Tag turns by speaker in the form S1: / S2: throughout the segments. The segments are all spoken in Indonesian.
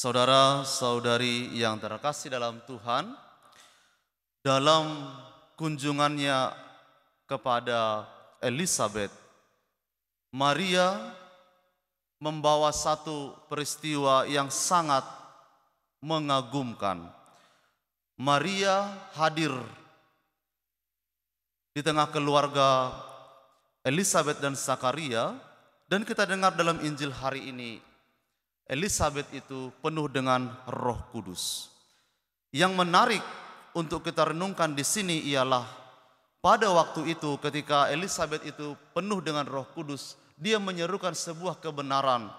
S1: Saudara-saudari yang terkasih dalam Tuhan, dalam kunjungannya kepada Elizabeth, Maria membawa satu peristiwa yang sangat mengagumkan. Maria hadir di tengah keluarga Elizabeth dan Zakaria, dan kita dengar dalam Injil hari ini, Elizabeth itu penuh dengan Roh Kudus. Yang menarik untuk kita renungkan di sini ialah pada waktu itu ketika Elizabeth itu penuh dengan Roh Kudus, dia menyerukan sebuah kebenaran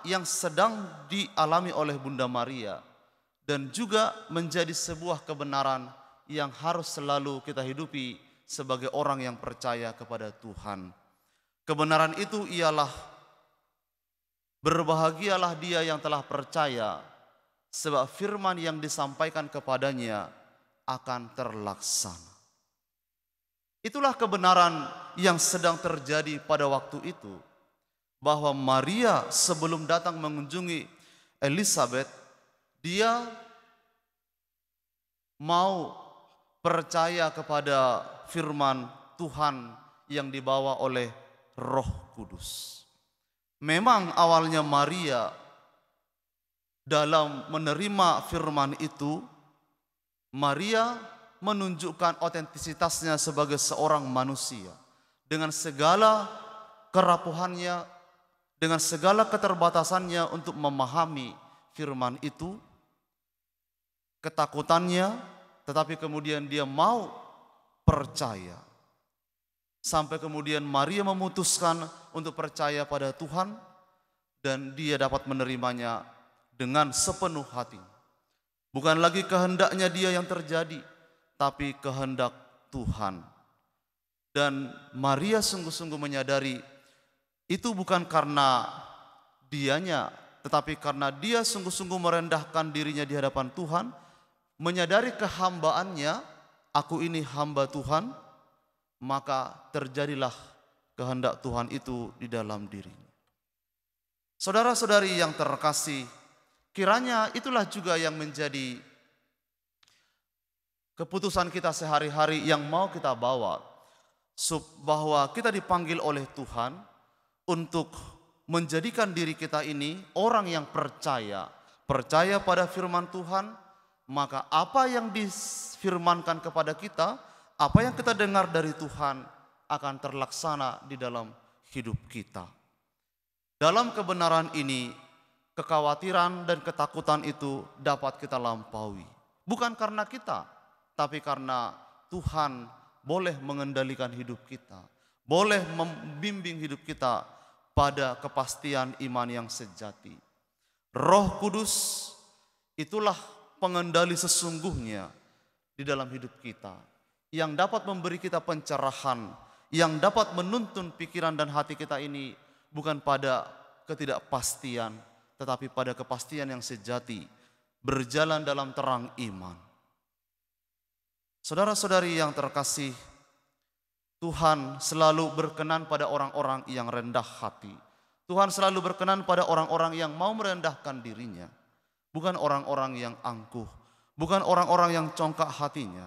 S1: yang sedang dialami oleh Bunda Maria, dan juga menjadi sebuah kebenaran yang harus selalu kita hidupi sebagai orang yang percaya kepada Tuhan. Kebenaran itu ialah berbahagialah dia yang telah percaya, sebab firman yang disampaikan kepadanya akan terlaksana. Itulah kebenaran yang sedang terjadi pada waktu itu, bahwa Maria sebelum datang mengunjungi Elizabeth, dia mau percaya kepada firman Tuhan yang dibawa oleh Roh Kudus. Memang awalnya Maria dalam menerima firman itu, Maria menunjukkan otentisitasnya sebagai seorang manusia. Dengan segala kerapuhannya, dengan segala keterbatasannya untuk memahami firman itu, ketakutannya, tetapi kemudian dia mau percaya. Sampai kemudian Maria memutuskan untuk percaya pada Tuhan, dan dia dapat menerimanya dengan sepenuh hati. Bukan lagi kehendaknya dia yang terjadi, tapi kehendak Tuhan. Dan Maria sungguh-sungguh menyadari itu bukan karena dianya, tetapi karena dia sungguh-sungguh merendahkan dirinya di hadapan Tuhan, menyadari kehambaannya, aku ini hamba Tuhan, maka terjadilah kehendak Tuhan itu di dalam dirinya. Saudara-saudari yang terkasih, kiranya itulah juga yang menjadi keputusan kita sehari-hari yang mau kita bawa, bahwa kita dipanggil oleh Tuhan untuk menjadikan diri kita ini orang yang percaya pada firman Tuhan. Maka apa yang difirmankan kepada kita, apa yang kita dengar dari Tuhan akan terlaksana di dalam hidup kita. Dalam kebenaran ini, kekhawatiran dan ketakutan itu dapat kita lampaui. Bukan karena kita, tapi karena Tuhan boleh mengendalikan hidup kita, boleh membimbing hidup kita pada kepastian iman yang sejati. Roh Kudus itulah pengendali sesungguhnya di dalam hidup kita, yang dapat memberi kita pencerahan, yang dapat menuntun pikiran dan hati kita ini bukan pada ketidakpastian, tetapi pada kepastian yang sejati, berjalan dalam terang iman. Saudara-saudari yang terkasih, Tuhan selalu berkenan pada orang-orang yang rendah hati. Tuhan selalu berkenan pada orang-orang yang mau merendahkan dirinya, bukan orang-orang yang angkuh, bukan orang-orang yang congkak hatinya.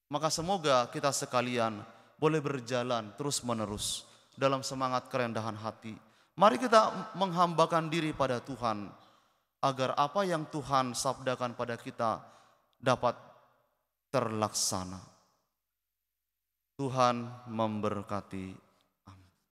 S1: Maka semoga kita sekalian boleh berjalan terus-menerus dalam semangat kerendahan hati. Mari kita menghambakan diri pada Tuhan, agar apa yang Tuhan sabdakan pada kita dapat terlaksana. Tuhan memberkati